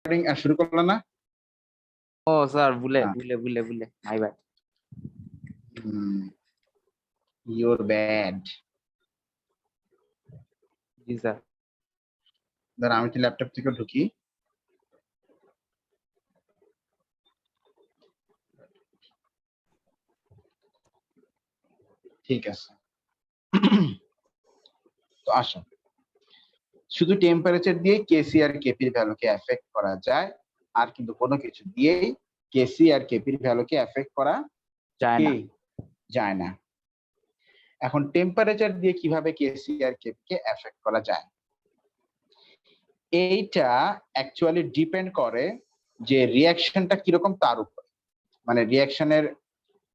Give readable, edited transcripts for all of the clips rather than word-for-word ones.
Recording শুরু করলো না? ও স্যার ভুলে my bad. Your bad. G sir. দাঁড়া আমি তো ল্যাপটপ থেকে ঢুকি। ঠিক আছে। তো আসো, শুধু টেম্পারেচার দিয়ে কেসি আর কেপির ভ্যালুকে এফেক্ট করা যায়, আর কিন্তু কোনো কিছু দিয়েই কেসি আর কেপির ভ্যালুকে এফেক্ট করা যায় না। এখন টেম্পারেচার দিয়ে কিভাবে কেসি আর কেপিকে এফেক্ট করা যায়, এইটা অ্যাকচুয়ালি ডিপেন্ড করে যে রিয়াকশনটা কিরকম তার উপর, মানে রিয়াকশনের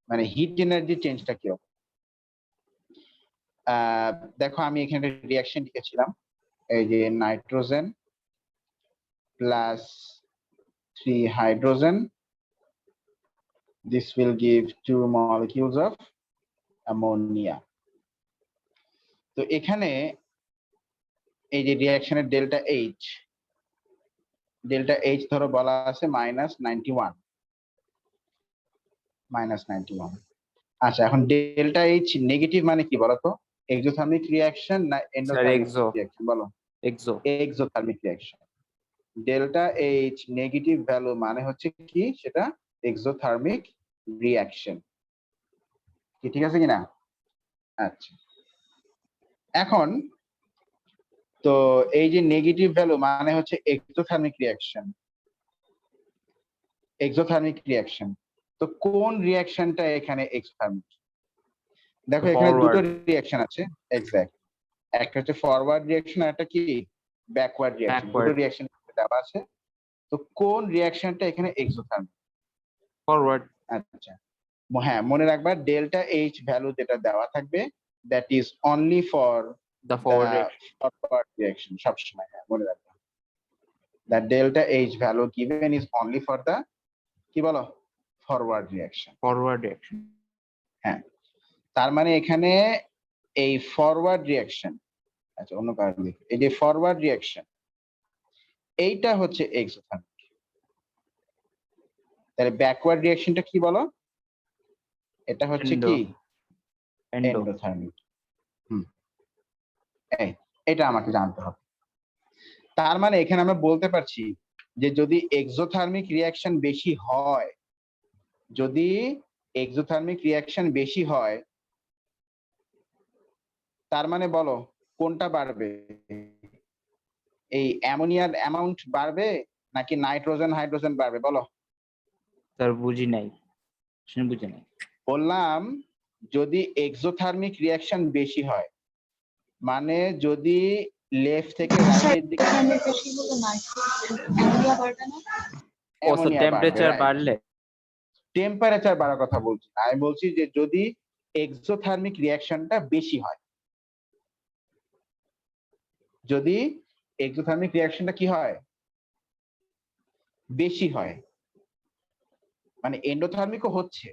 মানে হিট এনার্জি চেঞ্জটা কিরকম। দেখো আমি এখানে রিয়াকশন লিখেছিলাম, এই যে nitrogen plus 3 hydrogen, this will give 2 molecules of ammonia. তো এখানে এই যে রিয়াকশনের ডেল্টা এইচ ধরো বলা আছে -91। আচ্ছা, এখন ডেল্টা এইচ নেগেটিভ মানে কি বলতো? এক্সোথার্মিক রিয়াকশন না এন্ডোথার্মিক রিয়াকশন? বলো। Exothermic reaction. Delta H negative value মানে হচ্ছে কি, সেটা এক্সোথার্মিক রিয়াকশন। কি ঠিক আছে কিনা? আচ্ছা, এখন তো এই যে নেগেটিভ ভ্যালু মানে হচ্ছে এক্সোথার্মিক রিয়াকশন। তো কোন রিয়াকশনটা এখানে এক্সোথার্মিক? দেখো এখানে দুটো রিয়াকশন আছে। এক্স্যাক্ট, একটা হচ্ছে ফরওয়ার্ড রিয়াকশন আর একটা কি ব্যাকওয়ার্ড রিয়াকশন। দুটো রিয়াকশন দেওয়া আছে, তো কোন রিয়াকশনটা এখানে এক্সোথার্মিক? ফরওয়ার্ড। আচ্ছা, হ্যাঁ মনে রাখবা ডেল্টা এইচ ভ্যালু যেটা দেওয়া থাকবে that is only for the forward reaction. সবসময় হ্যাঁ মনে রাখবা, the delta H value given is only for the কি বলো ফরওয়ার্ড রিয়াকশন। হ্যাঁ, তার মানে এখানে এই ফরওয়ার্ড রিয়াকশন, আচ্ছা অন্য কারণ লিখি, এই যে ফরওয়ার্ড রিয়াকশন এইটা হচ্ছে এক্সোথার্মিক। তাহলে ব্যাকওয়ার্ড রিয়াকশনটা কি বলো? এটা হচ্ছে কি এন্ডোথার্মিক। এটা আমাকে জানতে হবে। তার মানে এখানে আমরা বলতে পারছি যে যদি এক্সোথার্মিক রিয়াকশন বেশি হয়, তার মানে বলো কোনটা বাড়বে? এই অ্যামোনিয়ার অ্যামাউন্ট বাড়বে নাকি নাইট্রোজেন হাইড্রোজেন বাড়বে? বলো। স্যার বুঝি নাই। বললাম যদি এক্সোথার্মিক রিয়াকশন বেশি হয়, মানে যদি লেফট থেকে রাইটের দিকে টেম্পারেচার বাড়ার কথা বলছি, আমি বলছি যে যদি এক্সোথার্মিক রিয়াকশনটা বেশি হয়, যদি এক্সোথার্মিক রিয়াকশনটা কি হয় বেশি হয়, মানে এন্ডোথার্মিকও হচ্ছে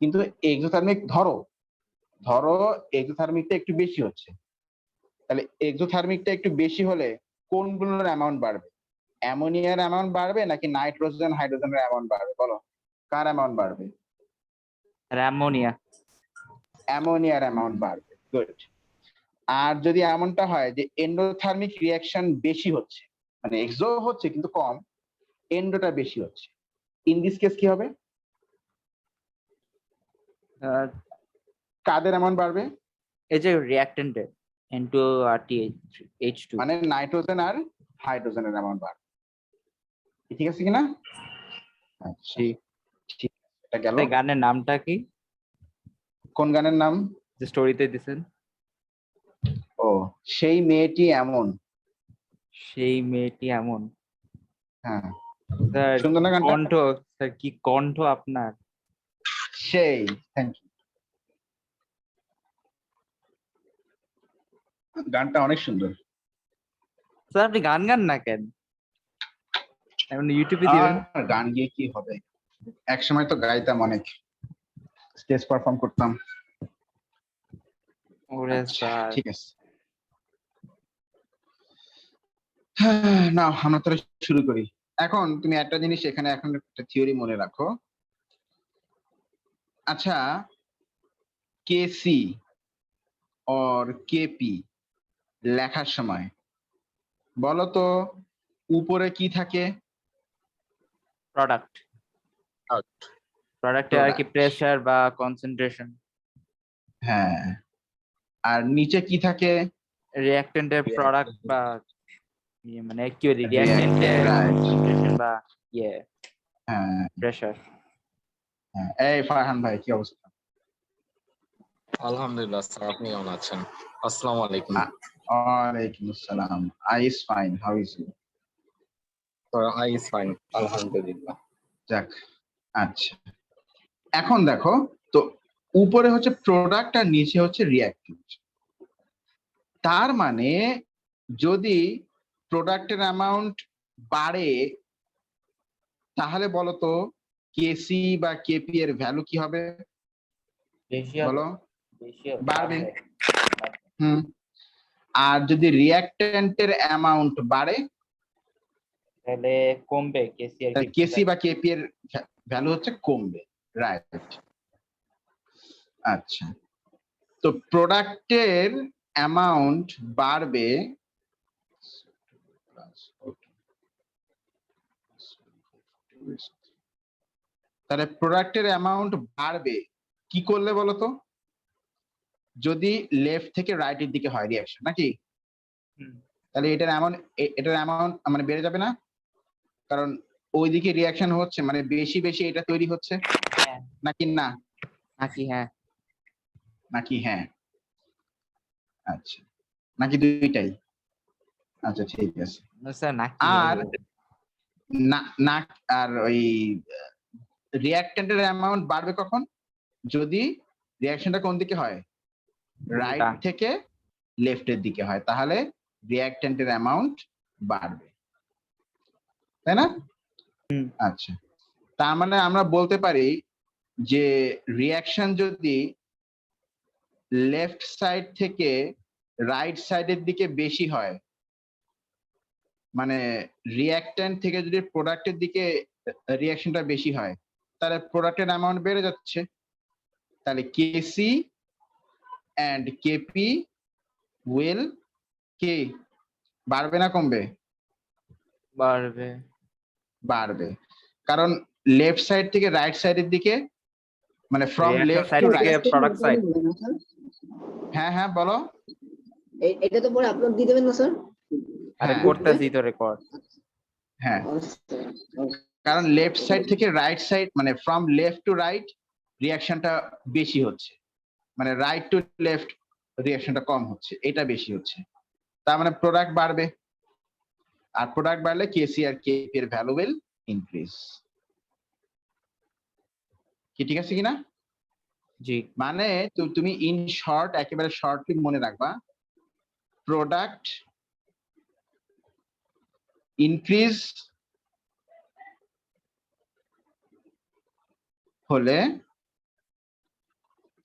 কিন্তু এক্সোথার্মিক ধরো এক্সোথার্মিকটা একটু বেশি হচ্ছে, তাহলে এক্সোথার্মিকটা একটু বেশি হলে কোনগুলোর অ্যামাউন্ট বাড়বে? অ্যামোনিয়ার অ্যামাউন্ট বাড়বে নাকি নাইট্রোজেন হাইড্রোজেনের অ্যামাউন্ট বাড়বে? বলো কার অ্যামাউন্ট বাড়বে? অ্যামোনিয়ার অ্যামাউন্ট বাড়বে। গুড। আর যদি এমনটা হয় যে এন্ডোথার্মিক রিয়াকশন বেশি হচ্ছে, মানে এক্সো হচ্ছে কিন্তু কম, এন্ডোটা বেশি হচ্ছে, ইন দিস কেস কি হবে? কাদের অ্যামাউন্ট বাড়বে? এই যে রিঅ্যাকট্যান্টের N2RTH2, মানে নাইট্রোজেন আর হাইড্রোজেনের অ্যামাউন্ট বাড়বে। ঠিক আছে কিনা? আচ্ছা ঠিক, এটা গেল। গানের নামটা কি? কোন গানের নাম? যে স্টোরিতে দিছেন। ও সেই মেয়েটি এমন। হ্যাঁ স্যার সুন্দর না গানটা? কণ্ঠ, স্যার কি কণ্ঠ আপনার! সেই, থ্যাংক ইউ। গানটা অনেক সুন্দর। স্যার আপনি গান গান না কেন? এখন ইউটিউবে দিবেন। গান গিয়ে কি হবে, এক সময় তো গাইতাম, অনেক স্টেজ পারফর্ম করতাম। ওরে স্যার ঠিক আছে, না আমরা তাহলে শুরু করি। এখন তুমি একটা জিনিস এখানে এখন একটা থিওরি মনে রাখো। আচ্ছা, কেসি অর কেপি লেখার সময় বলো তো উপরে কি থাকে? প্রোডাক্ট। প্রোডাক্টে আর কি প্রেসার বা কনসেন্ট্রেশন। হ্যাঁ, আর নিচে কি থাকে? রিঅ্যাকট্যান্টের প্রোডাক্ট বা মানে কি রিঅ্যাকট্যান্টের কনসেন্ট্রেশন বা হ্যাঁ প্রেসার। হ্যাঁ। এই ফারহান ভাই কি অবস্থা? আলহামদুলিল্লাহ স্যার, আপনি কেমন আছেন? আসসালামু আলাইকুম। ওয়ালাইকুম আসসালাম। I is fine, how is you? Sir I is fine, আলহামদুলিল্লাহ। যাক, আচ্ছা। এখন দেখো তো, উপরে হচ্ছে প্রোডাক্ট আর নিচে হচ্ছে রিঅ্যাক্টেন্ট। তার মানে যদি প্রোডাক্টের অ্যামাউন্ট বাড়ে তাহলে বলো তো কেসি বা কেপি এর ভ্যালু কি হবে? বলো। বাড়বে। আর যদি রিঅ্যাকট্যান্টের অ্যামাউন্ট বাড়ে তাহলে কমবে। কেসি বা কেপি এর ভ্যালু হচ্ছে কমবে, রাইট? আচ্ছা, তো প্রোডাক্টের অ্যামাউন্ট বাড়বে, তাহলে প্রোডাক্টের অ্যামাউন্ট বাড়বে কি করলে বলো তো? যদি লেফট থেকে রাইটের দিকে হয় রিঅ্যাকশন, নাকি? তাহলে এটার অ্যামাউন্ট মানে বেড়ে যাবে না? কারণ ওইদিকে রিঅ্যাকশন হচ্ছে, মানে বেশি বেশি এটা তৈরি হচ্ছে, নাকি না? নাকি হ্যাঁ? আচ্ছা, নাকি দুইটাই? আচ্ছা ঠিক আছে। আর না না, আর ওই রিঅ্যাকট্যান্টের অ্যামাউন্ট বাড়বে কখন? যদি রিঅ্যাকশনটা কোন দিকে হয়? রাইট থেকে লেফটের দিকে হয়, তাহলে রিঅ্যাকট্যান্টের অ্যামাউন্ট বাড়বে, তাই না? আচ্ছা, তার মানে আমরা বলতে পারি যে রিঅ্যাকশন যদি লেফট সাইড থেকে রাইট সাইডের দিকে বেশি হয়, মানে রিঅ্যাকট্যান্ট থেকে যদি প্রোডাক্টের দিকে রিঅ্যাকশনটা বেশি হয়, তাহলে প্রোডাক্টের অ্যামাউন্ট বেড়ে যাচ্ছে। তাহলে কেসি এন্ড কেপি উইল কি বাড়বে না কমবে? বাড়বে। বাড়বে, কারণ লেফট সাইড থেকে রাইট সাইডের দিকে, মানে from left to right. Product side. হ্যাঁ হ্যাঁ বলো। এটা তো পরে আপলোড দিয়ে দেবেন না স্যার? আরে করতেছি তো রেকর্ড। হ্যাঁ, কারণ লেফট সাইড থেকে রাইট সাইড, মানে ফ্রম লেফট টু রাইট রিঅ্যাকশনটা বেশি হচ্ছে, মানে রাইট টু লেফট রিঅ্যাকশনটা কম হচ্ছে, এটা বেশি হচ্ছে। তার মানে প্রোডাক্ট বাড়বে, আর প্রোডাক্ট বাড়লে কেসি আর কেপি এর ভ্যালু উইল ইনক্রিজ। কি ঠিক আছে কিনা? জি। মানে তুমি ইন শর্ট, একেবারে শর্টলি মনে রাখবা, প্রোডাক্ট ইনক্রিজ হলে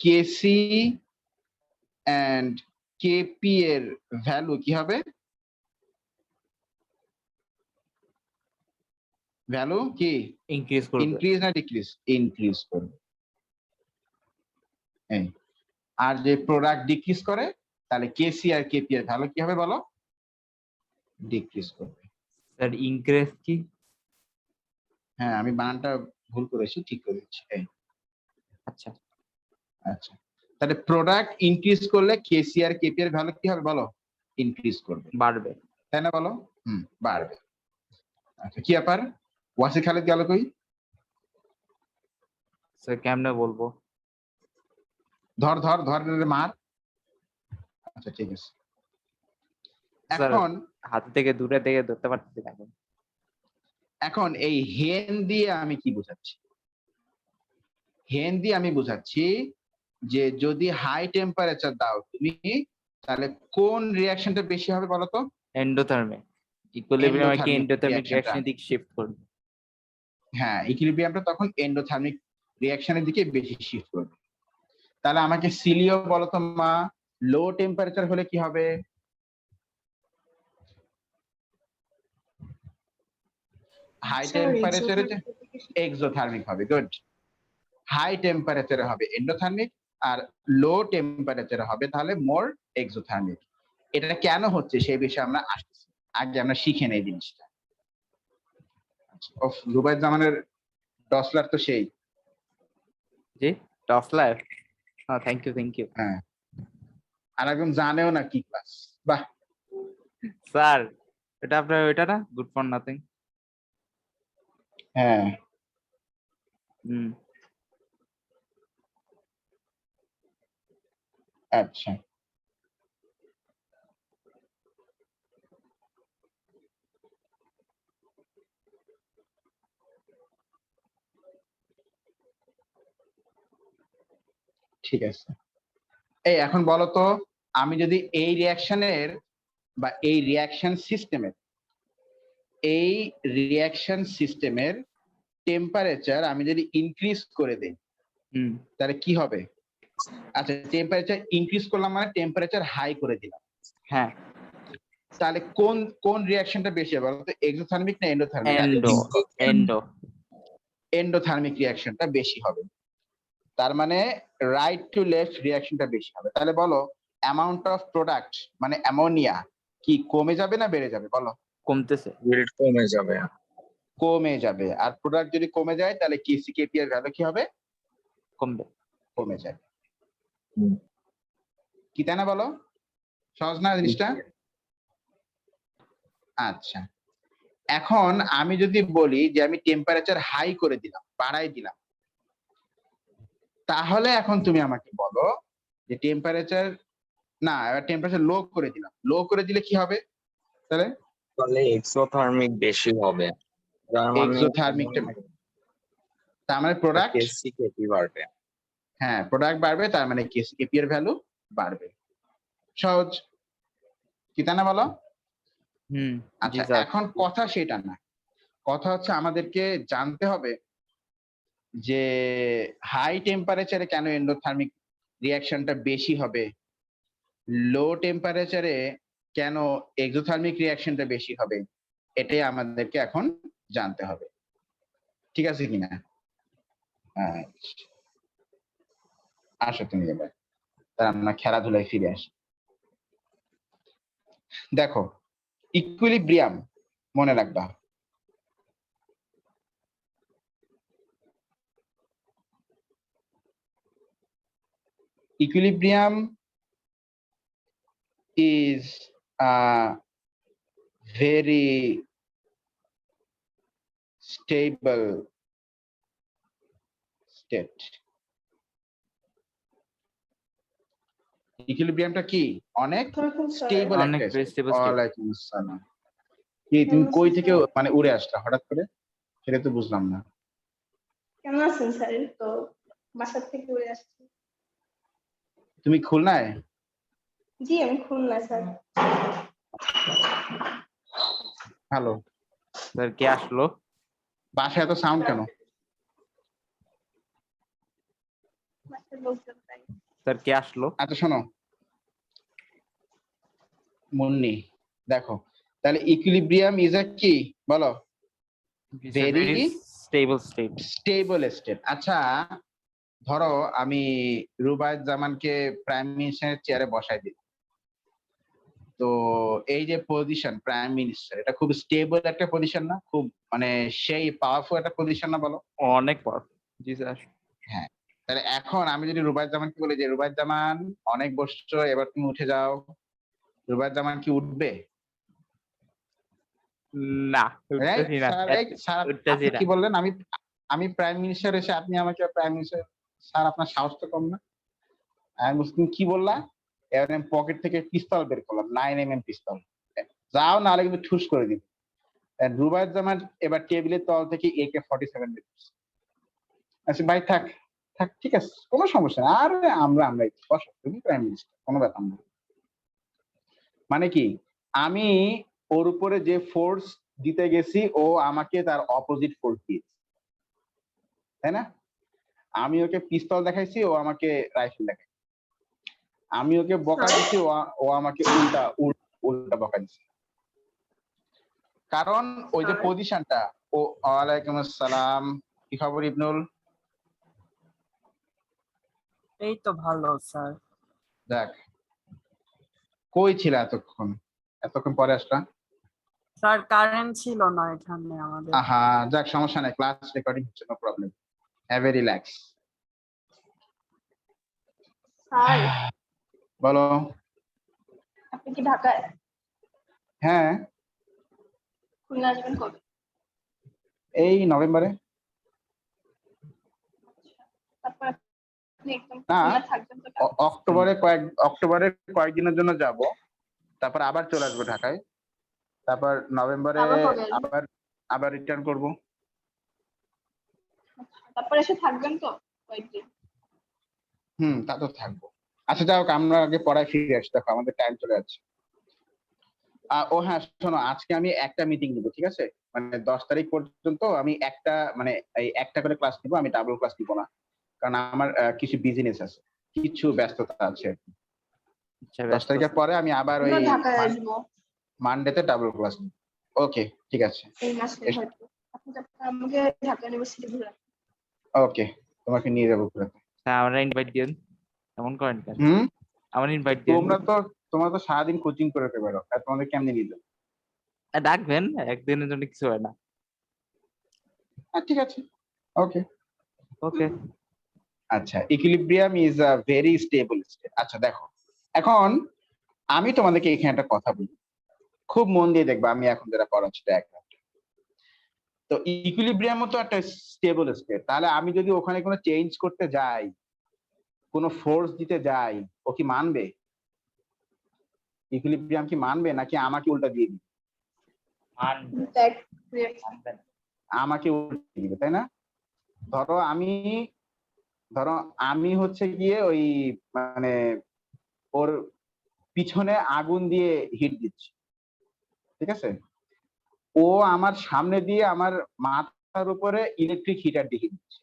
কেসি এন্ড কেপি এর ভ্যালু কি হবে? ভ্যালু কি ইনক্রিজ করবে। ইনক্রিজ না ডিক্রিজ? ইনক্রিজ করবে। আর যে প্রোডাক্ট ডিক্রিজ করে, তাহলে কেসি আর কেপি এর ভ্যালু কি হবে বলো? ডিক্রিজ করবে। স্যার ইনক্রিজ কি? হ্যাঁ, আমি বানানটা ভুল করেছি, ঠিক করে দিচ্ছি। আচ্ছা আচ্ছা, তাহলে প্রোডাক্ট ইনক্রিজ করলে কেসি আর কেপি এর ভ্যালু কি হবে বলো? ইনক্রিজ করবে, বাড়বে, তাই না? বলো। বাড়বে। আচ্ছা, কি ব্যাপার? ওয়াসি খালিদ গেল কই? স্যার কেমনে বলবো? ধর ধর ধর, মার। আচ্ছা ঠিক আছে। এখন হাত থেকে দূরে থেকে ধরতে পারতেছি না। এখন এই হেন দিয়ে আমি কি বোঝাচ্ছি? হেন দিয়ে আমি বোঝাচ্ছি যে যদি হাই টেম্পারেচার দাও তুমি, তাহলে কোন রিঅ্যাকশনটা বেশি হবে বলো তো? এন্ডোথার্মিক। ইকুইলিব্রিয়াম কি এন্ডোথার্মিক reaction টা। রিঅ্যাকশনের দিকে শিফট করবে। হ্যাঁ, ইকুইলিব্রিয়ামটা তখন এন্ডোথার্মিক রিঅ্যাকশনের দিকে বেশি শিফট করবে। তাহলে আমাকে সিলিও বলো তো মা, লো টেম্পারেচার হলে কি হবে? হাই টেম্পারেচারে এক্সোথার্মিক হবে, গুড। হাই টেম্পারেচারে হবে এন্ডোথার্মিক, আর লো টেম্পারেচারে হবে তাহলে মোর এক্সোথার্মিক। এটা কেন হচ্ছে সেই বিষয়ে আমরা আসতেছি, আগে আমরা শিখে নেই জিনিসটা। রুবাইর জামানের ডসলার তো সেই। জি টসলার, থ্যাংক ইউ হ্যাঁ, আর একদম জানেও না কি ক্লাস। বাহ স্যার, এটা আপনার ওইটা না, গুড ফর নাথিং। হ্যাঁ, আচ্ছা ঠিক আছে। এই এখন বলো তো, আমি যদি এই রিয়াকশনের বা এই রিয়াকশন সিস্টেমের টেম্পারেচার আমি যদি ইনক্রিজ করে দেই তাহলে কি হবে? আচ্ছা, টেম্পারেচার ইনক্রিজ করলাম মানে টেম্পারেচার হাই করে দিলাম। হ্যাঁ, তাহলে কোন রিয়াকশনটা বেশি হবে বলতো, এক্সোথার্মিক না এন্ডোথার্মিক? এন্ডোথার্মিক রিয়াকশনটা বেশি হবে। তার মানে রাইট টু লেফট রিয়াকশনটা বেশি হবে। তাহলে বলো অ্যামাউন্ট অফ প্রোডাক্ট মানে অ্যামোনিয়া কি কমে যাবে না বেড়ে যাবে? বলো। কমতেছে। কমে যাবে। কমে যাবে। আর প্রোডাক্ট যদি কমে যায় তাহলে কেসিকেপি এর ভ্যালু কি হবে? কমে যাবে। কি তাই না? বলো, সহজ না জিনিসটা? আচ্ছা, এখন আমি যদি বলি যে আমি টেম্পারেচার হাই করে দিলাম, বাড়াই দিলাম, তাহলে এখন তুমি আমাকে বলো যে টেম্পারেচার লো করে দিলাম, লো করে দিলে কি হবে? তাহলে এক্সোথার্মিক বেশি হবে, যার মানে এক্সোথার্মিকটা, তার মানে প্রোডাক্ট কেসিকেপি বাড়বে। হ্যাঁ, প্রোডাক্ট বাড়বে, তার মানে কেসিকেপি এর ভ্যালু বাড়বে। সহজ কি তা না? বলো। আচ্ছা, এখন কথা সেটা না, কথা হচ্ছে আমাদেরকে জানতে হবে যে হাই টেম্পারেচারে কেন এন্ডোথার্মিক রিয়াকশনটা বেশি হবে, লো টেম্পারেচারে কেন এক্সোথার্মিক রিয়াকশনটা বেশি হবে, এটাই আমাদেরকে এখন জানতে হবে। ঠিক আছে কিনা? আসো তুমি এবার, তার আমরা খেলাধুলায় ফিরে আসি। দেখো, ইকুইলিব্রিয়াম মনে রাখবা। Equilibrium is a very stable state. ইকুইলিব্রিয়ামটা কি? অনেক স্টেবল একটা স্টেট। ওয়ালাইকুম আসসালাম। কি তুমি কই থেকে মানে উড়ে আসলা হঠাৎ করে? সেটা তো বুঝলাম না। কেমন আছেন স্যার? তো বাসা থেকে উড়ে আসছি। তুমি খুলনায়? জি, আমি খুলনা স্যার। হ্যালো স্যার, কে আসলো? বাসায় এত সাউন্ড কেন? স্যার, কে আসলো? আচ্ছা শোনো মুন্নি, দেখো তাহলে ইকুইলিব্রিয়াম ইজ আ কি বলো? Very stable state. আচ্ছা ধরো আমি রুবায়েত জামানকে প্রাইম মিনিস্টারের চেয়ারে বসাই দিই, তো এই যে পজিশন প্রাইম মিনিস্টার, এটা খুব স্টেবল একটা পজিশন না? খুব মানে সেই পাওয়ারফুল একটা পজিশন না? বলো। অনেক পাওয়ারফুল। জি স্যার। হ্যাঁ, তাহলে এখন আমি যদি রুবায়েত জামানকে বলি যে রুবায়েত জামান অনেক বসছো, এবার তুমি উঠে যাও, রুবায়েত জামান কি উঠবে? না, কি বললেন? আমি প্রাইম মিনিস্টার এসে আপনি আমাকে প্রাইম মিনিস্টার, স্যার আপনার সাহস তো কম না? আমি মুসলিম কি বললাম? এবার আমি পকেট থেকে পিস্তল বের করলাম, 9mm পিস্তল, যাও নাহলে কিন্তু ঠুস করে দিব। রুবায়েত জামান এবার টেবিলের তল থেকে AK-47 বের করছে। আচ্ছা ভাই থাক থাক, ঠিক আছে, কোনো সমস্যা না, আর আমরা বসো, তুমি প্রাইম মিনিস্টার, কোনো ব্যাপার না। মানে কি, আমি ওর উপরে যে ফোর্স দিতে গেছি ও আমাকে তার অপোজিট ফোর্স দিয়েছে, তাই না? আমি ওকে পিস্তল দেখাইছি, ও আমাকে রাইফেল দেখাইছে। আমি ওকে বকা দিচ্ছি, ও আমাকে উল্টা বকা দিচ্ছে। কারণ ওই যে পজিশনটা, ও ওয়ালাইকুম আসসালাম, কি খবর ইবনুল? এই তো ভালো স্যার। দেখ, কই ছিল এতক্ষণ? এতক্ষণ পরে আসলা? স্যার কারেন্ট ছিল না এখানে আমাদের। আহা, যাক সমস্যা নাই, ক্লাস রেকর্ডিং হচ্ছে, no problem, have a relax. Sir বলো। আপনি কি ঢাকায়? হ্যাঁ, খুলনা আসবেন কবে? এই নভেম্বরে। তারপর আপনি একদম না, খুলনা থাকবেন তো? অক্টোবরের কয়েকদিনের জন্য যাব, তারপর আবার চলে আসবো ঢাকায়, তারপর নভেম্বরে আবার কবে আসবেন? আবার আবার রিটার্ন করব। তারপর এসে থাকবেন তো কয়েকদিন? তা তো থাকবো। আচ্ছা যাই হোক, আমরা আগে পড়ায় ফিরে আসি, দেখো আমাদের টাইম চলে যাচ্ছে। ও হ্যাঁ, শোনো, আজকে আমি একটা মিটিং নিবো, ঠিক আছে? মানে 10 তারিখ পর্যন্ত আমি একটা, মানে এই একটা করে ক্লাস নিবো, আমি ডাবল ক্লাস নিবো না, কারণ আমার কিছু বিজনেস আছে, কিছু ব্যস্ততা আছে। আচ্ছা, 10 তারিখের পরে আমি আবার ওই আমরা ঢাকায় আসবো মানডেতে ডাবল ক্লাস নিবো। ওকে, ঠিক আছে। এই মাসে হয়তো। আপনি তারপর আমাকে ঢাকা ইউনিভার্সিটি ঘুরান। ওকে, তোমাকে নিয়ে যাবো ঘুরাতে। স্যার আমরা ইনভাইট দিন, এমন করেন কেন? হুম আমার ইনভাইট দিন। তোমরা তো সারাদিন কোচিং করতে পারো, আর তোমাদের কেমনে নিয়ে যাবো? ডাকবেন, একদিনের জন্য কিছু হয় না। ঠিক আছে, ওকে। ওকে। আচ্ছা, equilibrium is a very stable state. আচ্ছা দেখো, এখন আমি তোমাদেরকে এখানে একটা কথা বলি, খুব মন দিয়ে দেখবা, আমি এখন যেটা পড়াচ্ছি এক। তো ইকুইলিব্রিয়ামও তো একটা স্টেবল স্টেট, তাহলে আমি যদি ওখানে কোনো চেঞ্জ করতে যাই, কোনো ফোর্স দিতে যাই, ও কি মানবে? ইকুইলিব্রিয়াম কি মানবে, নাকি আমাকে উল্টা দিয়ে দিবে? আমাকে উল্টা দিবে, তাই না? ধরো আমি হচ্ছে গিয়ে ওই, মানে ওর পিছনে আগুন দিয়ে হিট দিচ্ছি, ঠিক আছে? ও আমার সামনে দিয়ে আমার মাথার উপরে ইলেকট্রিক হিটার দিয়ে হিট দিচ্ছে,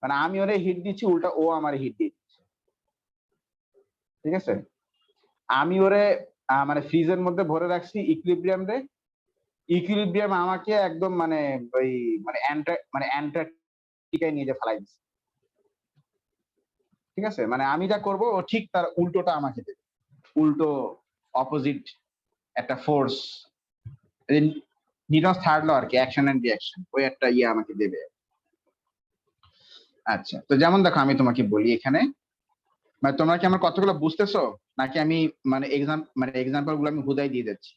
মানে আমি ওরে হিট দিচ্ছি, উল্টা ও আমার হিট দিয়ে দিচ্ছে, ঠিক আছে? আমি ওরে মানে ফ্রিজের মধ্যে ভরে রাখছি ইকুইলিব্রিয়াম আমাকে একদম মানে ওই মানে অ্যান্টার্কটিকায় নিয়ে যে ফেলাই দিচ্ছে, ঠিক আছে? মানে আমি যা করব, ও ঠিক তার উল্টোটা আমাকে দেবে, উল্টো অপোজিট একটা ফোর্স, নিউটনস থার্ড ল আর কি, অ্যাকশন এন্ড রিঅ্যাকশন, ওই একটা আমাকে দেবে। আচ্ছা, তো যেমন দেখো, আমি তোমাকে বলি এখানে, মানে তোমরা কি আমার কতগুলো বুঝতেছো, নাকি আমি এক্সাম্পল গুলো আমি হুদাই দিয়ে যাচ্ছি?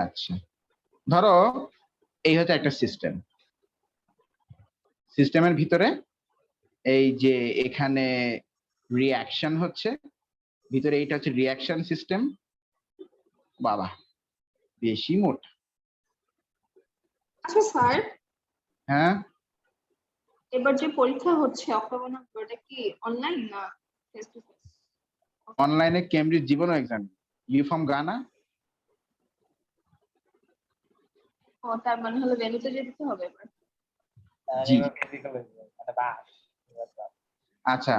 আচ্ছা, ধরো এই হচ্ছে একটা সিস্টেমের ভিতরে এই যে এখানে রিঅ্যাকশন হচ্ছে, ভিতরে এইটা হচ্ছে রিঅ্যাকশন সিস্টেম। বাবা, বেশি মোটা। আচ্ছা স্যার, হ্যাঁ, এবার যে পরীক্ষা হচ্ছে অক্টোবর নভেম্বর, ওটা কি অনলাইন না ফেস টু ফেস? অনলাইনে কেমব্রিজ জীবনও এক্সাম, ইউফর্ম গানা। ও, তার মানে হলো ভেন্যুতে যেতে হবে এবার। জি, আচ্ছা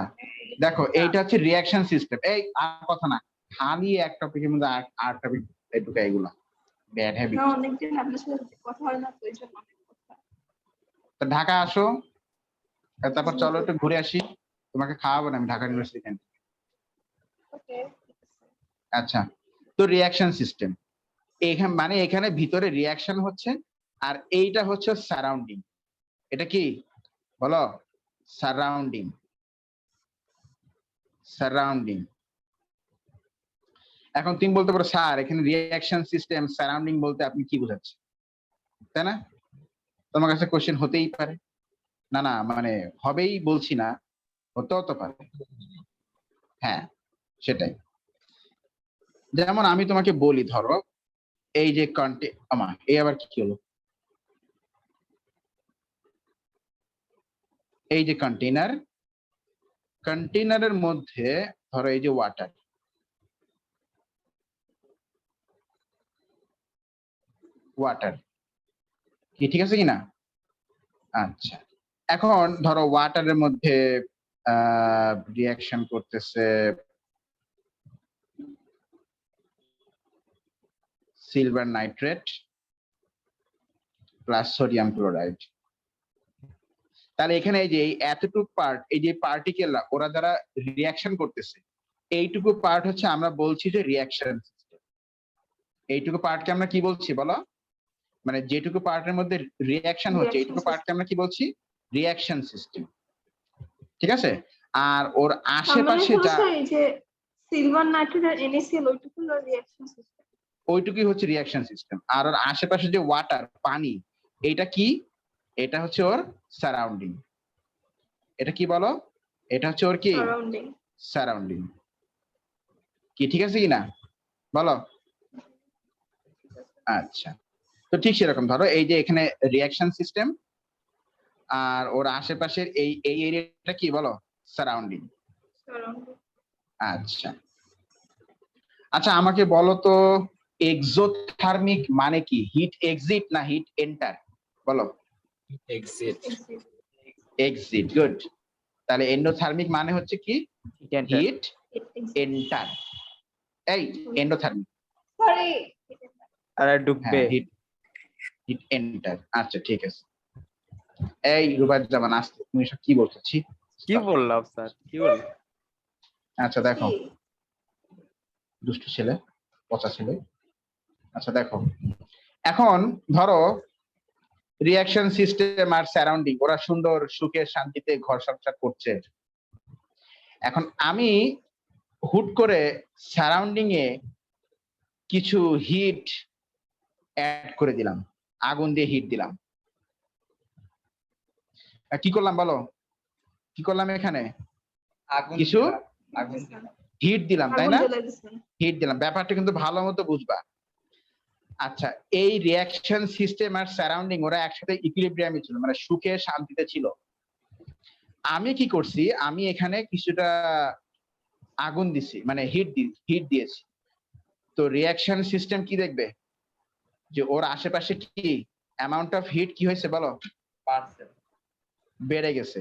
দেখো, এইটা হচ্ছে রিঅ্যাকশন সিস্টেম। এই আর কথা না, খালি এক টপিকের মধ্যে আর টপিক এটুকু, এগুলা ব্যাড হ্যাবিট। না, অনেকদিন আপনার সাথে কথা হয় না, তো এই জন্য অনেক কথা। তো ঢাকা আসো, তারপর চলো একটু ঘুরে আসি, তোমাকে খাওয়াবো না আমি ঢাকা ইউনিভার্সিটি ক্যান্টিন। ওকে, আচ্ছা, তো রিঅ্যাকশন সিস্টেম এখানে, মানে এখানে ভিতরে রিঅ্যাকশন হচ্ছে, আর এইটা হচ্ছে সারাউন্ডিং। এটা কি বলো? সারাউন্ডিং। এখন তুমি বলতে পারো, স্যার এখানে রিঅ্যাকশন সিস্টেম সারাউন্ডিং বলতে আপনি কি বোঝাচ্ছেন, তাই না? তোমার কাছে কোশ্চেন হতেই পারে। না না, মানে হবেই বলছি না, হতেও তো পারে। হ্যাঁ, সেটাই। যেমন আমি তোমাকে বলি, ধরো এই যে এই আবার কি হলো, এই যে কন্টেইনারের মধ্যে ধরো এই যে ওয়াটার কি, ঠিক আছে কিনা? আচ্ছা, এখন ধরো ওয়াটারের মধ্যে রিঅ্যাকশন করতেছে silver nitrate plus sodium chloride. তাহলে এখানে এই যে এতটুকু পার্ট, এই যে পার্টিকেল ওরা যারা রিয়াকশন করতেছে, এইটুকু পার্ট হচ্ছে আমরা বলছি যে রিয়াকশন সিস্টেম। এইটুকু পার্টকে আমরা কি বলছি বলো? মানে যেটুকু পার্টের মধ্যে রিয়াকশন হচ্ছে Reaction এইটুকু পার্টকে আমরা কি বলছি? Reaction system. ঠিক আছে? আর ওর তার মানে আশেপাশে হলো যা স্যার এই যে সিলভার নাইট্রেট আর NaCl ওইটুকু হলো রিঅ্যাকশন সিস্টেম। ওইটুকুই হচ্ছে রিয়াকশন সিস্টেম। আর ওর আশেপাশে যে ওয়াটার, পানি, এটা কি? এটা হচ্ছে ওর সারাউন্ডিং। এটা কি বলো? এটা হচ্ছে ওর কি? সারাউন্ডিং। সারাউন্ডিং। কি ঠিক আছে কিনা বলো? আচ্ছা, তো ঠিক সেরকম ধরো এই যে এখানে রিয়াকশন সিস্টেম, আর ওর আশেপাশের এই এই এরিয়াটা কি বলো? সারাউন্ডিং। সারাউন্ডিং। আচ্ছা আচ্ছা, আমাকে বলো তো এক্সোথার্মিক মানে কি? হিট এক্সিট না হিট এন্টার? বলো। Exit. Exit, good. তাহলে এন্ডোথার্মিক মানে হচ্ছে কি? Heat enter. এই এন্ডোথার্মিক সরি। আর ডুববে। Heat heat enter. আচ্ছা ঠিক আছে। এই রুবাদ জামান আসতে, তুমি সব কি বলছো? ছি, কি বললাম স্যার, কি বললাম? আচ্ছা দেখো, দুষ্টু ছেলে, পচা ছেলে। আচ্ছা দেখো, এখন ধরো রিয়াকশন সিস্টেম আর সারাউন্ডিং ওরা সুন্দর সুখে শান্তিতে ঘর সংসার করছে। এখন আমি হুট করে সারাউন্ডিং এ কিছু হিট অ্যাড করে দিলাম, আগুন দিয়ে হিট দিলাম। কি করলাম বলো? কি করলাম এখানে? কিছু হিট দিলাম, তাই না? হিট দিলাম। ব্যাপারটা কিন্তু ভালো মতো বুঝবা। আচ্ছা, এই রিয়াকশন সিস্টেম আর সারাউন্ডিং ওরা একসাথে ইকুইলিব্রিয়ামে ছিল, মানে সুখে শান্তিতে ছিল। আমি কি করছি? আমি এখানে কিছুটা আগুন দিছি, মানে হিট দিয়েছি। তো রিয়াকশন সিস্টেম কি দেখবে? যে ওর আশেপাশে কি অ্যামাউন্ট অফ হিট কি হয়েছে বলো? বেড়ে গেছে।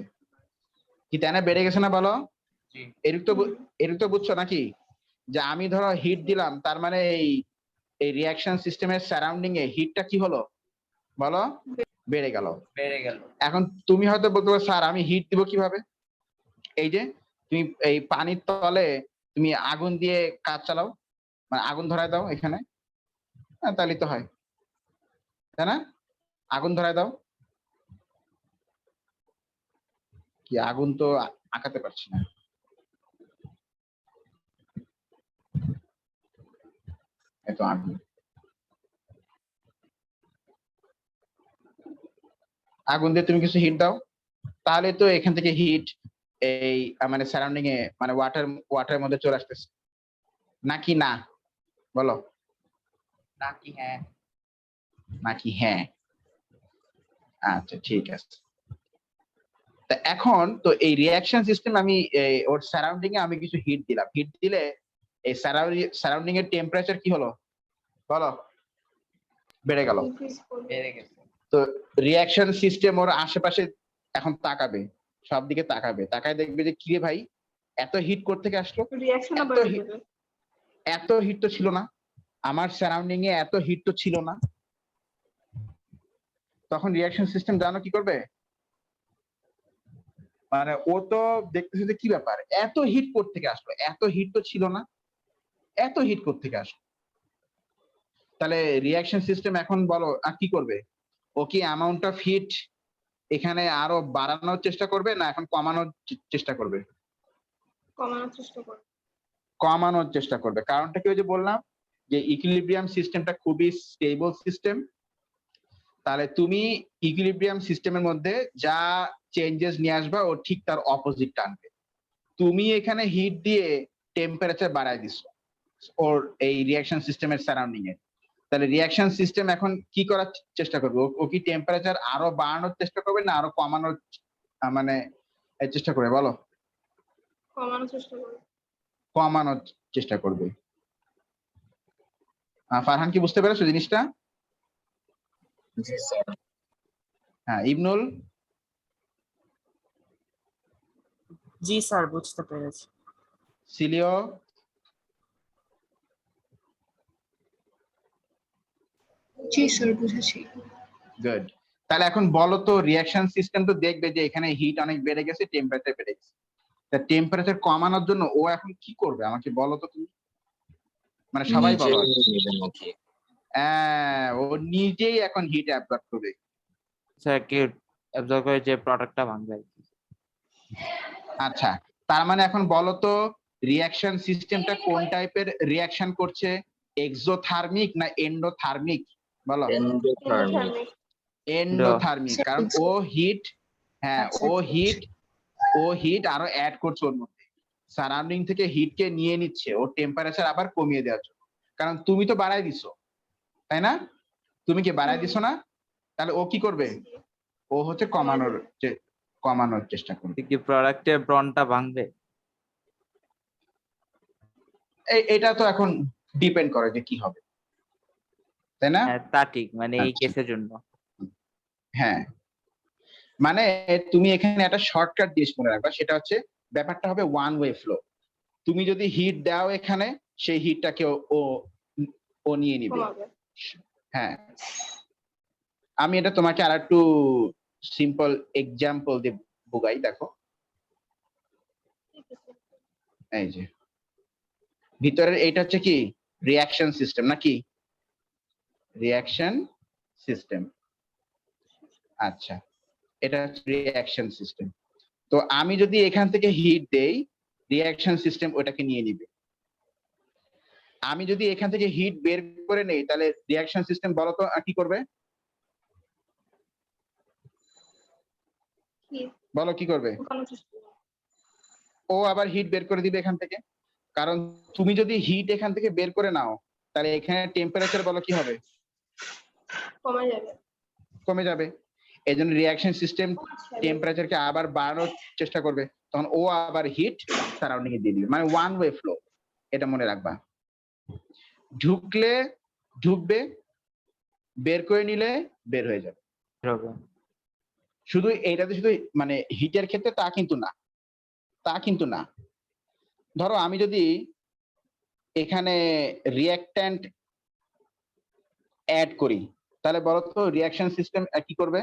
কি তাই না? বেড়ে গেছে না বলো? এরকম তো বুঝছো নাকি? যে আমি ধরো হিট দিলাম, তার মানে এই রিয়াকশন সিস্টেমের সারাউন্ডিং এ হিটটা কি হলো বলো? বেড়ে গেল। এখন তুমি হয়তো বলতে পারো স্যার আমি হিট দিব কিভাবে? এই যে তুমি এই পানির তলে তুমি আগুন দিয়ে কাজ চালাও, মানে আগুন ধরায় দাও এখানে, তাহলে তো হয়, তাই না? আগুন ধরায় দাও। কি আগুন তো আঁকাতে পারছি না। এত আগুন, আগুন দিয়ে তুমি কিছু হিট দাও, তাহলে তো এখান থেকে হিট এই মানে সারাউন্ডিং এ মানে ওয়াটারের মধ্যে চলে আসতেছে নাকি না বলো? নাকি হ্যাঁ? নাকি হ্যাঁ? আচ্ছা ঠিক আছে। তা এখন তো এই রিয়াকশন সিস্টেম আমি ওর সারাউন্ডিং এ আমি কিছু হিট দিলাম। হিট দিলে এই সারাউন্ডিং এর টেম্পারেচার কি হলো বলো? বেড়ে গেল। তো রিয়াকশন সিস্টেম ওর আশেপাশে এখন তাকাবে, সব দিকে তাকাবে, তাকায় দেখবে যে কি রে ভাই এত হিট কোথা থেকে আসলো? রিঅ্যাকশনও এত বাড়বে। হিট, এত হিট তো ছিল না আমার সারাউন্ডিং এ, এত হিট তো ছিল না। তখন রিয়াকশন সিস্টেম জানো কি করবে? মানে ও তো দেখতেছে যে কি ব্যাপার, এত হিট কোথা থেকে আসলো? এত হিট তো ছিল না, এত হিট কোথা থেকে আসলো? তাহলে রিয়াকশন সিস্টেম এখন বলো আর কি করবে? ও কি অ্যামাউন্ট অফ হিট এখানে আরো বাড়ানোর চেষ্টা করবে না এখন কমানোর চেষ্টা করবে? কমানোর চেষ্টা করবে। কমানোর চেষ্টা করবে। কারণটা কি? ওই যে বললাম যে ইকুইলিব্রিয়াম সিস্টেমটা খুবই স্টেবল সিস্টেম। তাহলে তুমি ইকুইলিব্রিয়াম সিস্টেমের মধ্যে যা চেঞ্জেস নিয়ে আসবা ও ঠিক তার অপোজিট আনবে। তুমি এখানে হিট দিয়ে টেম্পারেচার বাড়ায় দিছো ওর এই রিয়াকশন সিস্টেমের সারাউন্ডিং এ। তাহলে রিয়াকশন সিস্টেম এখন কি করার চেষ্টা করবে? ও কি টেম্পারেচার আরো বাড়ানোর চেষ্টা করবে না আরো কমানোর মানে চেষ্টা করবে বলো? কমানোর চেষ্টা করবে। কমানোর চেষ্টা করবে। ফারহান কি বুঝতে পেরেছো জিনিসটা? জি স্যার। হ্যাঁ ইবনুল? জি স্যার, বুঝতে পেরেছি। সিলিও? জি স্যার বুঝেছি। গুড। তাহলে এখন বলো তো রিঅ্যাকশন সিস্টেম তো দেখবে যে এখানে হিট অনেক বেড়ে গেছে, টেম্পারেচার বেড়ে গেছে। তা টেম্পারেচার কমানোর জন্য ও এখন কি করবে আমাকে বলো তো তুমি, মানে সবাই নিজে বলো। নেবে নাকি? ও নিজেই এখন হিট অ্যাবজর্ব করবে। স্যার কি অ্যাবজর্ব করে যে প্রোডাক্টটা ভাঙবে আর কি। আচ্ছা, তার মানে এখন বলো তো রিঅ্যাকশন সিস্টেমটা কোন টাইপের রিঅ্যাকশন করছে, এক্সোথার্মিক না এন্ডোথার্মিক? বলো। এন্ডোথার্মিক। এন্ডোথার্মিক, কারণ ও হিট, হ্যাঁ আচ্ছা, ও হিট আরো অ্যাড করছে ওর মধ্যে, সারাউন্ডিং থেকে হিটকে নিয়ে নিচ্ছে ও টেম্পারেচার আবার কমিয়ে দেওয়ার জন্য। কারণ তুমি তো বাড়াই দিছো, তাই না? তুমি কি বাড়াই দিছো না? তাহলে ও কি করবে? ও হচ্ছে কমানোর চেষ্টা করবে। কি প্রোডাক্টের ব্রনটা ভাঙবে? এটা তো এখন ডিপেন্ড করে যে কি হবে, তাই না? হ্যাঁ তা ঠিক, মানে এই আচ্ছা। কেসের জন্য। হ্যাঁ, মানে তুমি এখানে একটা শর্টকাট জিনিস মনে রাখবা, সেটা হচ্ছে ব্যাপারটা হবে ওয়ান ওয়ে ফ্লো। তুমি যদি হিট দাও এখানে, সেই হিটটাকে ও নিয়ে নিবে। কমাবে। হ্যাঁ, আমি এটা তোমাকে আর একটু সিম্পল এক্সাম্পল দিয়ে বুঝাই, দেখো। ঠিক আছে। এই যে ভিতরের এইটা হচ্ছে কি রিঅ্যাকশন সিস্টেম নাকি? Reaction system. আচ্ছা, এটা হচ্ছে রিঅ্যাকশন সিস্টেম। তো আমি যদি এখান থেকে হিট দেই, রিঅ্যাকশন সিস্টেম ওটাকে নিয়ে নিবে। আমি যদি এখান থেকে হিট বের করে নেই, তাহলে রিঅ্যাকশন সিস্টেম বলো তো কি করবে? কি বলো কি করবে? ঢুকানোর চেষ্টা করো। ও আবার হিট বের করে দিবে এখান থেকে। কারণ তুমি যদি হিট এখান থেকে বের করে নাও, তাহলে এখানে টেম্পারেচার বলো কি হবে? কমে যাবে। কমে যাবে। এই জন্য রিঅ্যাকশন সিস্টেম আচ্ছা, টেম্পারেচারকে আবার বাড়ানোর চেষ্টা করবে, তখন ও আবার হিট সারাউন্ডিং এ দিয়ে দিবে, মানে ওয়ান ওয়ে ফ্লো। এটা মনে রাখবা। ঢুকবে, বের করে নিলে বের হয়ে যাবে। হবে। শুধু এইটাতে শুধু মানে হিটের ক্ষেত্রে তা কিন্তু না। ধরো আমি যদি এখানে রিঅ্যাকট্যান্ট অ্যাড করি, তাহলে বলো তো রিঅ্যাকশন সিস্টেম কি করবে?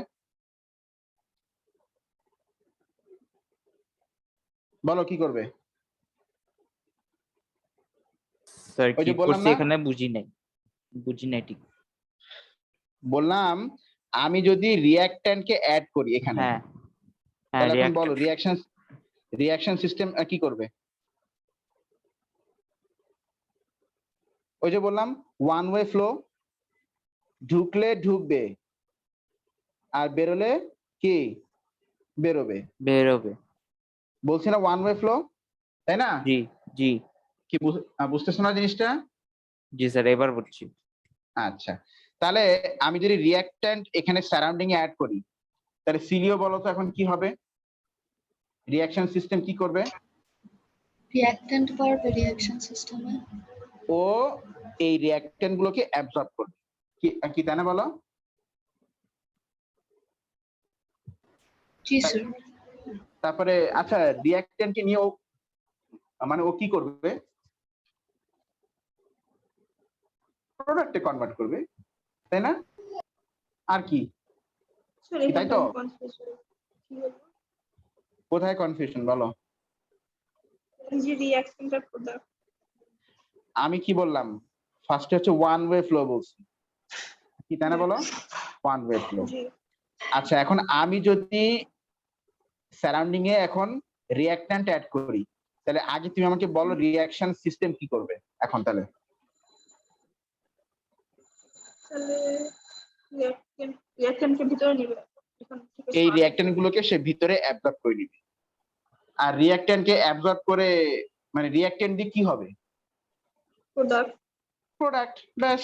বলো কি করবে? স্যার ওই কি যে বললাম করছে না, এখানে বুঝি নাই ঠিক। বললাম আমি যদি রিঅ্যাকট্যান্টকে অ্যাড করি এখানে, হ্যাঁ হ্যাঁ তাহলে এখন বলো রিঅ্যাক্টর। রিঅ্যাকশন সিস্টেম কি করবে? ওই যে বললাম ওয়ান ওয়ে ফ্লো, ঢুকলে ঢুকবে আর বেরোলে কি বেরোবে। বেরোবে। বলছি না ওয়ান ওয়ে ফ্লো, তাই না? জি জি কি বুঝতেছো না জিনিসটা? জি স্যার এবার বুঝছি। আচ্ছা, তাহলে আমি যদি রিঅ্যাকট্যান্ট এখানে সারাউন্ডিং এ অ্যাড করি, তাহলে সিলিও বলো তো এখন কি হবে? রিঅ্যাকশন সিস্টেম কি করবে? রিঅ্যাক্ট্যান্ট বাড়বে রিঅ্যাকশন সিস্টেমে। ও এই রিঅ্যাকট্যান্ট গুলোকে অ্যাবজর্ব করবে, কি তাই না বলো? জি স্যার। তারপরে আচ্ছা, রিঅ্যাকট্যান্টকে নিয়ে মানে ও কি করবে? প্রোডাক্টে কনভার্ট করবে, তাই না? আর কি? সরি তাই তো? কনফিউশন। কি বলবো? কোথায় কনফিউশন বলো? এই যে রিঅ্যাকশনটা প্রোডাক্ট। আমি কি বললাম? ফার্স্টে হচ্ছে ওয়ান ওয়ে ফ্লো বলছি, কি তাই না বলো? One way flow. জি। আচ্ছা, এখন আমি যদি সারাউন্ডিং এ এখন রিঅ্যাকট্যান্ট অ্যাড করি, তাহলে আগে তুমি আমাকে বলো রিঅ্যাকশন সিস্টেম কি করবে এখন? তাহলে তাহলে রিঅ্যাকশনকে ভিতরে নিবে। এখান থেকে এই সরাবে। রিঅ্যাকট্যান্ট গুলোকে সে ভিতরে অ্যাবজর্ব করে নিবে। আর রিঅ্যাকট্যান্টকে অ্যাবজর্ব করে মানে রিঅ্যাকট্যান্ট দিয়ে কি হবে? প্রোডাক্ট, ব্যাস।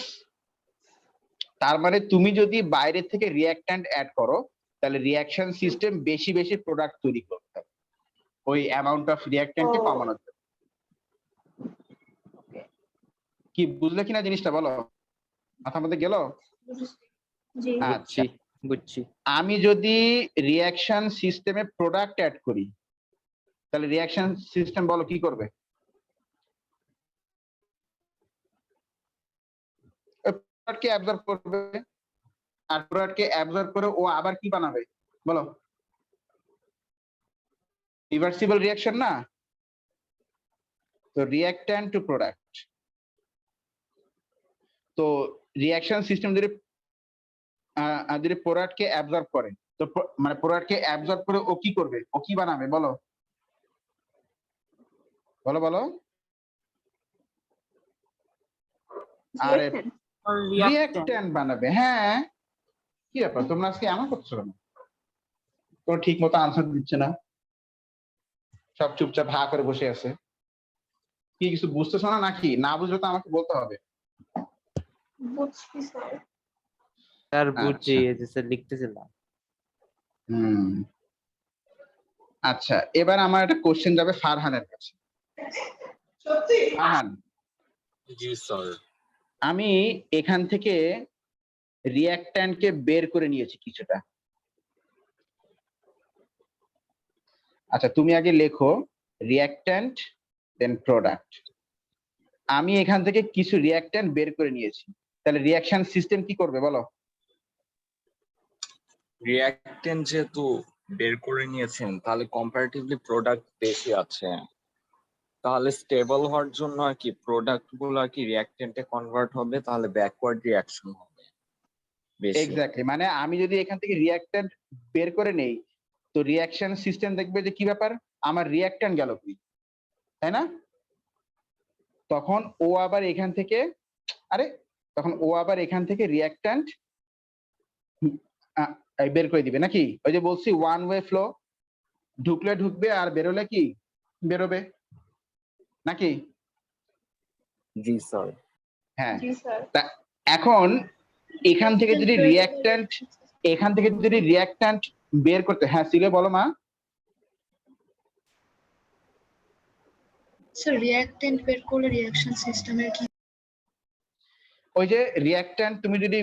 তার মানে তুমি যদি বাইরে থেকে রিঅ্যাকট্যান্ট অ্যাড করো, তাহলে রিঅ্যাকশন সিস্টেম বেশি বেশি প্রোডাক্ট তৈরি করতে হবে ওই অ্যামাউন্ট অফ রিঅ্যাকট্যান্টকে ও। কমানোর জন্য। কি বুঝলে কিনা জিনিসটা বলো? মাথার মধ্যে গেল? জি। আচ্ছা, বুঝছি। আমি যদি রিঅ্যাকশন সিস্টেমে প্রোডাক্ট অ্যাড করি, তাহলে রিঅ্যাকশন সিস্টেম বলো কি করবে? প্রোডাক্টকে অ্যাবজর্ব করবে। আর প্রোডাক্টকে অ্যাবজর্ব করে ও আবার কি বানাবে বলো? রিভার্সিবল রিঅ্যাকশন না? তো রিঅ্যাক্ট্যান্ট টু প্রোডাক্ট। তো রিঅ্যাকশন সিস্টেম যদি প্রোডাক্টকে অ্যাবজর্ব করে, তো মানে প্রোডাক্টকে অ্যাবজর্ব করে ও কি করবে? ও কি বানাবে বলো? বলো বলো। আরে রিঅ্যাক্ট্যান্ট বানাবে। হ্যাঁ, কি ব্যাপার তোমরা আজকে এমন করছো কেন? কোনো ঠিক মতো আনসার দিচ্ছে না, সব চুপচাপ হা করে বসে আছে। কি কিছু বুঝতেছো না নাকি? না বুঝলে তো আমাকে বলতে হবে। বুঝছি স্যার। স্যার বুঝছি, আচ্ছা। এই যে স্যার লিখতেছিলাম। আচ্ছা, এবার আমার একটা কোশ্চেন যাবে ফারহানের কাছে। ফারহান, জি স্যার। আমি এখান থেকে রিঅ্যাক্ট্যান্টকে বের করে নিয়েছি কিছুটা। আচ্ছা, তুমি আগে লেখো রিঅ্যাক্ট্যান্ট দেন প্রোডাক্ট। আমি এখান থেকে কিছু রিঅ্যাক্ট্যান্ট বের করে নিয়েছি, তাহলে রিঅ্যাকশন সিস্টেম কি করবে বলো? রিঅ্যাক্টেন্ট যেহেতু বের করে নিয়েছেন, তাহলে কম্পারেটিভলি প্রোডাক্ট বেশি আছে। তাহলে স্টেবল হওয়ার জন্য আর কি প্রোডাক্ট গুলো আর কি রিঅ্যাক্টেন্টে কনভার্ট হবে, তাহলে ব্যাকওয়ার্ড রিঅ্যাকশন হবে বেশি। এক্স্যাক্টলি, মানে আমি যদি এখান থেকে রিঅ্যাক্ট্যান্ট বের করে নেই, তো রিঅ্যাকশন সিস্টেম দেখবে যে কি ব্যাপার, আমার রিঅ্যাক্ট্যান্ট গেল কি, তাই না? তখন ও আবার এখান থেকে রিঅ্যাক্ট্যান্ট বের করে দিবে নাকি? ওই যে বলছি ওয়ান ওয়ে ফ্লো, ঢুকলে ঢুকবে আর বেরোলে কি বেরোবে নাকি? জি স্যার। হ্যাঁ, জি স্যার। এখন এখান থেকে যদি রিঅ্যাক্ট্যান্ট বের করতে, হ্যাঁ সিলে বলো মা। স্যার রিঅ্যাক্টেন্ট বের করলে রিঅ্যাকশন সিস্টেমের কি? ওই যে রিঅ্যাক্ট্যান্ট তুমি যদি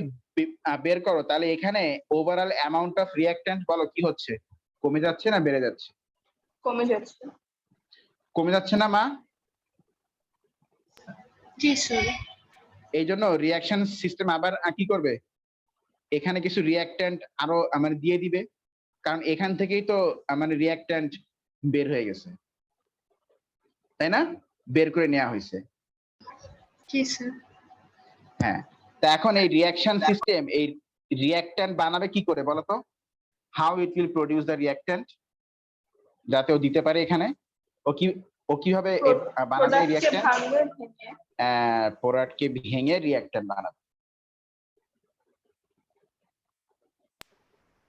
বের করো, তাহলে এখানে ওভারঅল অ্যামাউন্ট অফ রিঅ্যাক্ট্যান্ট বলো কি হচ্ছে? কমে যাচ্ছে না বেড়ে যাচ্ছে? কমে যাচ্ছে। কমে যাচ্ছে না মা? জি স্যার। এই জন্য রিঅ্যাকশন সিস্টেম আবার কি করবে, এখানে কিছু রিঅ্যাক্ট্যান্ট আরো মানে দিয়ে দিবে, কারণ এখান থেকেই তো মানে রিঅ্যাক্ট্যান্ট বের হয়ে গেছে, তাই না? বের করে নেওয়া হয়েছে। জি স্যার। হ্যাঁ, তা এখন এই রিঅ্যাকশন সিস্টেম এই রিঅ্যাক্ট্যান্ট বানাবে কি করে বলো তো? How it will produce the reactant, যাতে ও দিতে পারে এখানে। ও কিভাবে বানাবে রিঅ্যাক্ট্যান্ট? প্রোডাক্টকে ভেঙে রিঅ্যাক্ট্যান্ট বানাবে।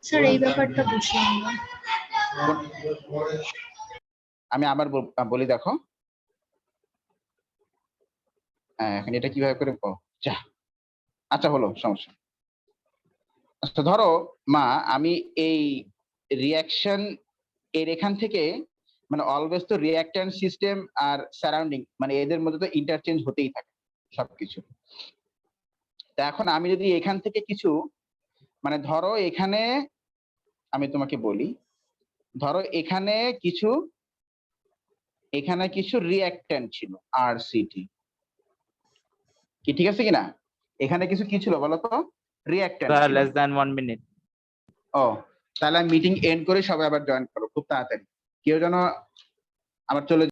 স্যার এই ব্যাপারটা বুঝলাম না। আমি আবার বলি, দেখো এখন এটা কিভাবে করে আচ্ছা হলো, সমস্যা। আচ্ছা ধরো মা, আমি এই রিঅ্যাকশন এর এখান থেকে মানে অলওয়েজ তো রিঅ্যাক্ট্যান্ট সিস্টেম আর সারাউন্ডিং মানে এদের মধ্যে তো ইন্টারচেঞ্জ হতেই থাকে সবকিছু। তা এখন আমি যদি এখান থেকে কিছু মানে ধরো এখানে আমি তোমাকে বলি, ধরো এখানে কিছু রিঅ্যাক্ট্যান্ট ছিল আরসিটি, কি ঠিক আছে কিনা? এখানে কিছু কি ছিল বলো তো? রিঅ্যাক্ট্যান্ট স্যার ছিল। Less than 1 minute. ও, তাহলে মিটিং এন্ড করে সবাই আবার জয়েন করো খুব তাড়াতাড়ি, কেউ যেন আবার চলে